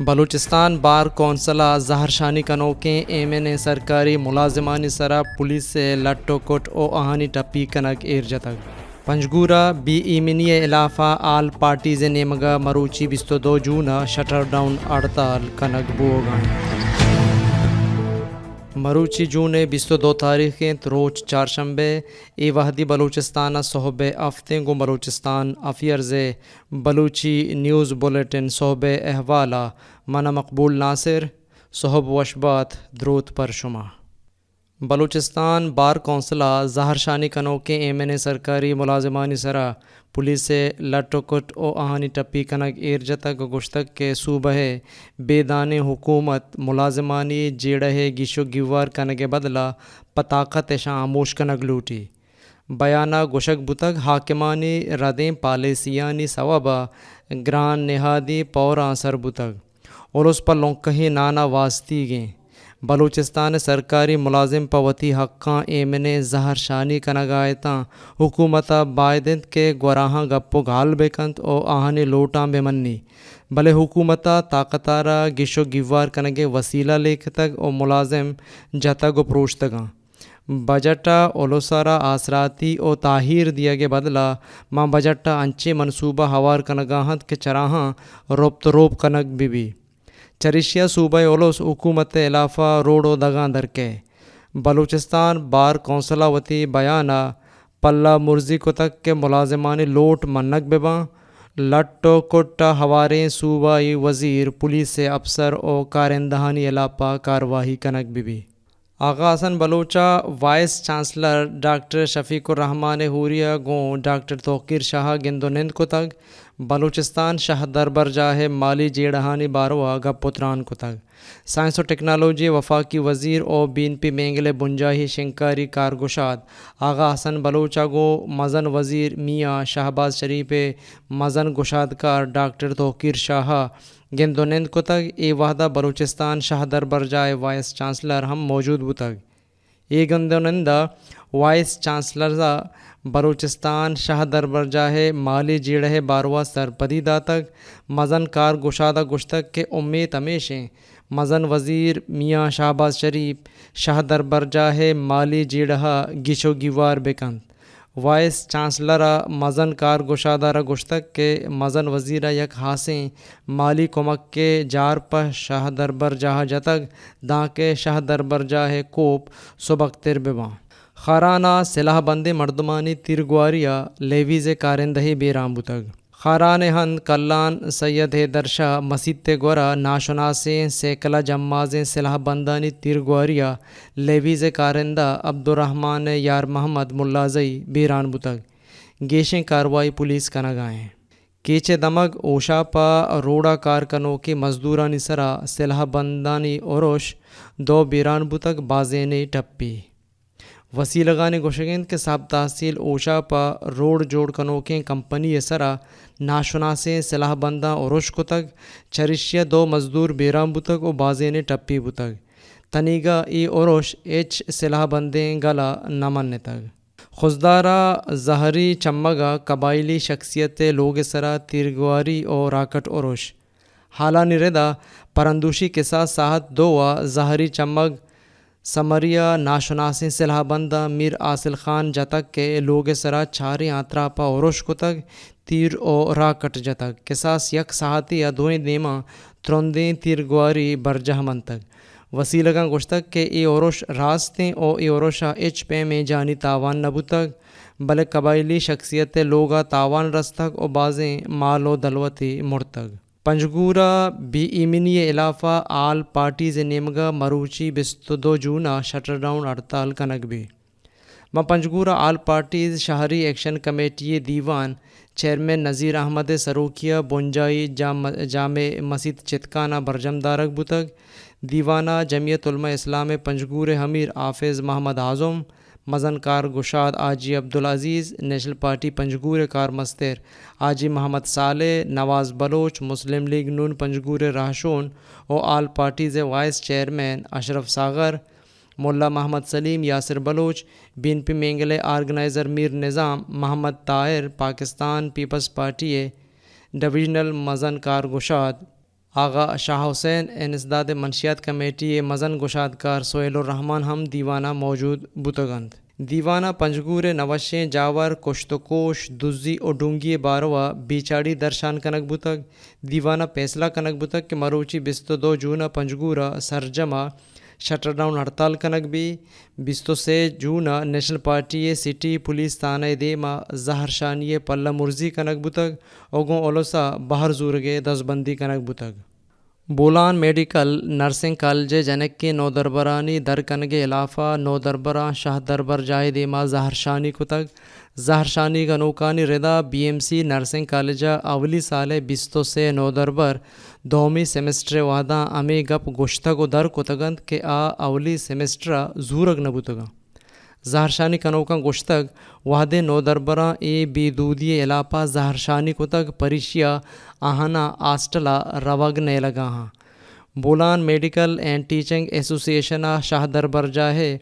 بلوچستان بار کونسلہ زہرشانی کنوکیں ایمن سرکاری ملازمانی سرا پولیس سے لٹو کٹ او آہانی ٹپی کنک ایرجتک پنجگورہ بی ایمنی علاقہ آل پارٹیز نیمگا مروچی 22 جون شٹر ڈاؤن ہڑتال کنک بوگائیں مروچی جون 22 تاریخ روز چہارشنبے ای وحدی بلوچستان صحب ہفتیں گو Balochistan affairs Balochi news bulletin صحب احوالہ من مقبول ناصر صحب وشبات درود پر شما بلوچستان بار کونسلہ زہرشانی کنوکیں ایمن سرکاری ملازمانی سرا پولیس سے لٹو کٹ او آہانی ٹپی کنک ایرجتک گشتک کے صوبہ بیدان حکومت ملازمانی جیڑہ گیشو گیوار کنگ بدلہ پتاقت شاں آموش کنگ لوٹی بیانہ گشک بتک حاکمانی ردیں پالیسیانی سوابا گران نہادی پوراں سر بتک اور اس پر لونکہیں نانا واسطی گیں بلوچستان سرکاری ملازم پوتی حقاں ایمن زہرشانی کنگایتاں حکومتہ بائدند کے گوراہاں گپو گھال بیکنت او آہنے لوٹاں بے منی بلے حکومتہ طاقتارہ گشو گیوار کنگے وسیلہ لیکتگ او ملازم جتگ و پروشتگاں بجٹا اولوسارا آسراتی او تاہیر دیا کے بدلہ ماں بجٹا انچے منصوبہ ہوار کنگاہت کے چراہاں روب تو روب کنگ بھی چریشیا صوبہ اولوس حکومت علاقہ روڈو دگاں درکے بلوچستان بار کونسلہ وتی بیانہ پلہ مرزی کو تک کے ملازمانی لوٹ منک بباں لٹو کٹا ہواریں صوبائی وزیر پولیس سے افسر او کارندہانی علاقہ کارواہی کنک بھی آغا حسن بلوچہ وائس چانسلر ڈاکٹر شفیق الرحمن حوریہ گوں ڈاکٹر توقیر شاہ گندو نند کو تک بلوچستان شاہ دربر جاہ مالی جیڑہانی باروا گپ پتران کو تک سائنس و ٹیکنالوجی وفاقی وزیر او بین پی مینگلے بنجاہی شنکاری کارگشاد آغا حسن بلوچہ گو مزن وزیر میاں شہباز شریف مزن گشادکار ڈاکٹر توقیر شاہ گندو نند کو تک ای وحدہ بلوچستان شاہ دربر جائے وائس چانسلر ہم موجود بتگ ای گندو نندہ وائس چانسلر بلوچستان شاہ دربر جاہ مالی جیڑہ باروا سرپدی داتک مزن کار گشادہ گشتک کے امید ہمیشیں مزن وزیر میاں شہباز شریف شاہ دربر جاہ مالی جیڑہ گیشو گیوار بکند وائس چانسلرہ مزن کار گشادہ گشتک کے مزن وزیرہ یک ہاسیں مالی کمک کے جار پہ شاہ دربر جاہ جتگ داں کے شاہ دربر جاہ کوپ سبکتر بباں خارانہ سلاح بند مردمانی تیرگواریہ لیویز کارندہی بیرام بتگ خاران ہند کلان سید درشاہ مسیت گورا ناشناسیں سیکلہ جمازیں سلاح بندانی تیرگواریہ لیویز کارندہ عبدالرحمن یار محمد ملازئی بیران بتگ گیشیں کاروائی پولیس کنگائیں کیچے دمگ اوشا پا روڑا کارکنوں کی مزدورانی سرا سلاح بندانی اوروش 2 بیران بتگ بازینی ٹپی وسیلگانی گوشگند کے صاحب تحصیل اوشا پا روڈ جوڑ کنوکیں کمپنی سرا ناشناسیں سلاح بندہ اوروش کو تک چریشیا 2 مزدور بیرام بتگ و بازین ٹپی بتگ تنیگا ای اوروش ایچ سلاح بندیں گلا نمن تگ خزدارہ زہری چمگا قبائلی شخصیت لوگ سرا تیرگواری اور راکٹ اوروش حالانی ردا پرندوشی کے ساتھ ساحت 2 زہری چمگ سمریہ ناشناسیں سلاح بندہ میر آصل خان جتک کے لوگ سرا چھاری آترا پا اوروش کو تک تیر او راکٹ جتک کساس یک ساحتی یا دوئیں دیما ترندیں تیرگواری برجہ من تک وسیلگاں گشتک کے ای اوروش راستیں او ای اوروشا ایچ پے میں جانی تاوان نبوتک بلے قبائلی شخصیت لوگا تاوان رستک او بازیں مال و دلوتی مرتگ پنجگورہ بی ایمنی علاقہ آل پارٹیز نیمگا مروچی 22 جون شٹر ڈاؤن ہڑتال کنگ بھی ماں پنجگورہ آل پارٹیز شہری ایکشن کمیٹی دیوان چیئرمین نذیر احمد سروکیہ بنجائی جامع مسجد چتکانہ برجم دارک بتگ دیوانہ جمعیت علماء اسلام پنجگور حمیر حافظ محمد اعظم مزن کار گشاد آجی عبدالعزیز نیشنل پارٹی پنجگور کار مستر آجی محمد صالح نواز بلوچ مسلم لیگ نون پنجگور راہشون او all parties vice chairman Ashraf Saghar Mulla Muhammad Saleem Yasir Baloch B N P مینگلے organizer Mir Nizam Muhammad Tahir Pakistan peoples party divisional مزن کار گشاد آغا شاہ حسین انسداد منشیات کمیٹی مزن گشادکار سہیل الرحمان ہم دیوانہ موجود بتگند دیوانہ پنجگور نوشیں جاور کشت و کوش دزی اور ڈونگی باروا بیچاڑی درشان کنک بتگ دیوانہ فیصلہ کنک بتگ کہ مروچی 22 جون پنجگورہ سرجمہ شٹر ڈاؤن ہڑتال کنک بھی 23 جون نیشنل پارٹی سٹی پولیس تھانہ دیما زہر شانی پلہ مرزی کنک بتگ اوگوں اولوسا بہر زورگے دزبندی کنک بتگ بولان میڈیکل نرسنگ کالج جنک کے نو دربرانی در کنگے علافہ نو دربراں شاہ دربر جائے دیما زہر شانی کتگ زہر شانی کا نوکانی ردا بی ایم سی نرسنگ کالجہ اولی سال 23 نو دربر دومی سیمسٹر وعدہ امی گپ گشتگ و در کتگند کہ اولی سیمسٹر زورگ نبوتگا زہر شانی کنوکاں گشتگ وحدے نو دربراں اے بی دودی علاپہ زہر شانی کتگ پریشیا آہنا آسٹلا روگ نے لگا ہاں Bolan medical and teaching association شاہ دربر جاہے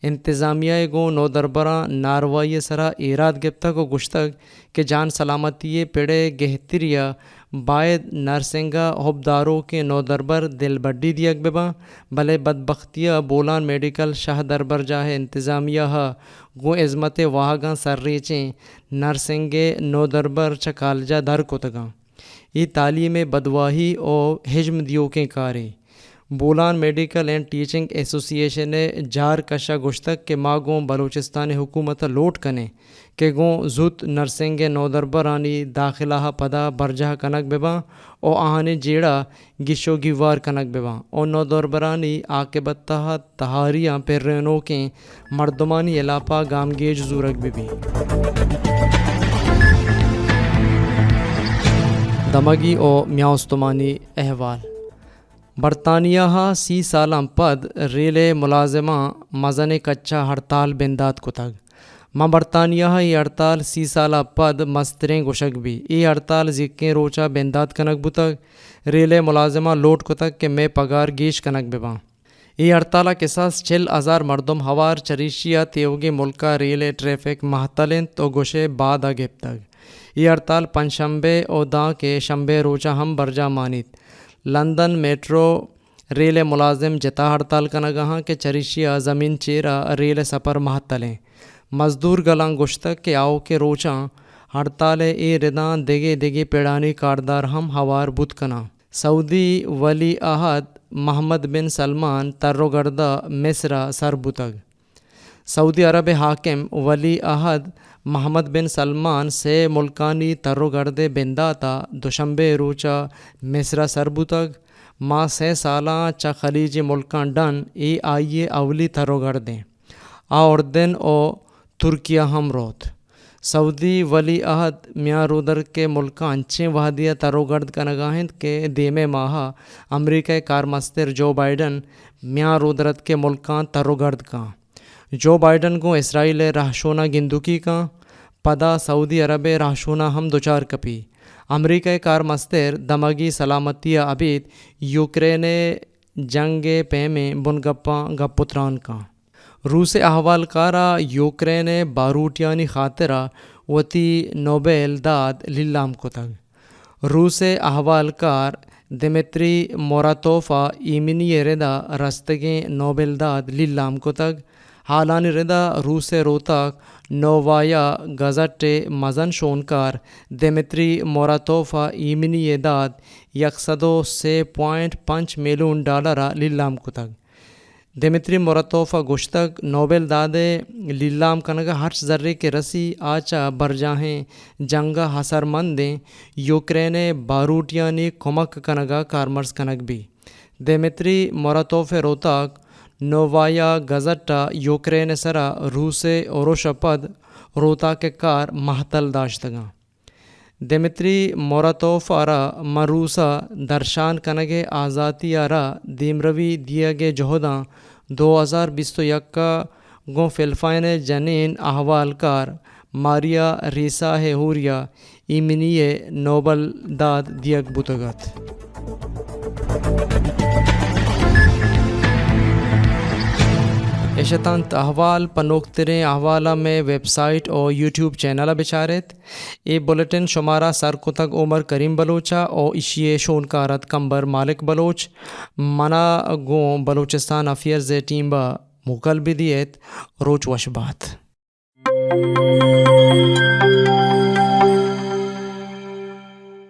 انتظامیہ گو نو دربراں ناروائی سرا ایراد گپتگ و گشتگ کہ جان سلامتی پیڑے گہتریا باید نرسنگا حبداروں کے نو دربر دل بڈی دیگ ببا بھلے بدبختیہ بولان میڈیکل شاہ دربر جاہے انتظامیہ گو عظمت واہگاں سر ریچیں نرسنگے نو دربر چ کالجہ در کتگاں یہ تعلیم بدواہی اور حجم دیو کے کارے Bolan medical and teaching association جار کشا گشتک کہ ماں بلوچستان حکومت لوٹ کنے کہ گوں زت نرسنگ نو دربرانی داخلہ پدا برجہ کنک ببا او آہانے جیڑا گشو گیوار کنک ببا او نو دربرانی عاقبتہ تہاریاں پیرینوں کے مردمانی علاپہ گامگیج زورگ بھی دمگی او میاؤستمانی احوال برطانیہ 30 سالاں پد ریل ملازمہ مزن کچا ہڑتال بندات کتگ ماں برطانیہ یہ ہڑتال 30 سالہ پد مستریں گشک بھی یہ ہڑتال زکیں روچا بندات کنک بتگ ریل ملازمہ لوٹ کتگ کہ میں پگار گیش کنک بباں یہ ہڑتالہ کے ساس 40,000 مردم ہوار چریشیا تیوگی ملکہ ریل ٹریفک محتلن تو گوشے بعد گپتگ یہ ہڑتال پنجشنبے او داں کے شنبے روچا ہم برجا مانیت لندن میٹرو ریل ملازم جتا ہڑتال کنگاں کہ چریشیا زمین چیرا ریل سفر محتلیں مزدور گلاں گشتک کہ آؤ کے روچاں ہڑتال اے رداں دگے دگے پیڑانی کاردار ہم ہوار بت کنا سعودی ولی عہد محمد بن سلمان ترو گردہ مصر سر بتگ سعودی عرب حاکم ولی عہد محمد بن سلمان سے ملکانی ترو گردے بنداتا دوشنبے روچا مصر سر بتگ ماں 6 سالاں چا خلیج ملکان ڈن ای آئیے اولی ترو گردیں اردن او ترکیہ ہم روت سعودی ولی عہد میاں رودر کے ملکان چیں وحدیہ ترو گرد کنگاہند کے دیمے ماہا امریکہ کارمستر جو بائیڈن میاں رودرت کے ملکان ترو گرد کاں جو بائیڈن کو اسرائیل رہشونہ گندکی کاں پدا سعودی عرب رہشونہ ہم دوچار کپی امریکہ کارمستر دمگی سلامتی ابید یوکرین جنگ پیمے بن گپاں گپتران کاں روس احوال کارا یوکرین باروٹیانی خاطرہ وتی نوبل داد لیلام کتگ روس احوال کار دمتری موراتوفا ایمنی ردا رستگیں نوبل داد لیلام کتگ حالانی ردا روس روتاک نووایا گزٹ مزن شونکار دمتری موراتوفا ایمنی داد 103.5 ملین ڈالر لیلام کتگ دمتری موراتوفا گشتگ نوبل دادے لیلام کنگا ہرچ ذرے کے رسی آچا برجاہیں جنگا حسر مندیں یوکرین باروٹیانی کمک کنگا کارمرز کنگ بھی دمتری موراتوف روتاک نووایا گزٹا یوکرین سرا روس اوروش پد روتا کے کار محتل داشتگاں دمتری موراتوف آرا مروسا درشان کنگے آزادی آرا دیمروی دیگے جہداں 2021 کا گو فلپائن جنین احوال کار ماریا ریسا ہوریا ایمنی نوبل داد دیگ بتگت معیشتاً احوال پنوکتریں احوالہ میں ویب سائٹ اور یوٹیوب چینل بچارت ای بلیٹن شمارہ سرکتگ عمر کریم بلوچا اور اشیے شونکارت کمبر مالک بلوچ منا گوں بلوچستان افیئرز ٹیم با مکل بھی دیت روچ وش بات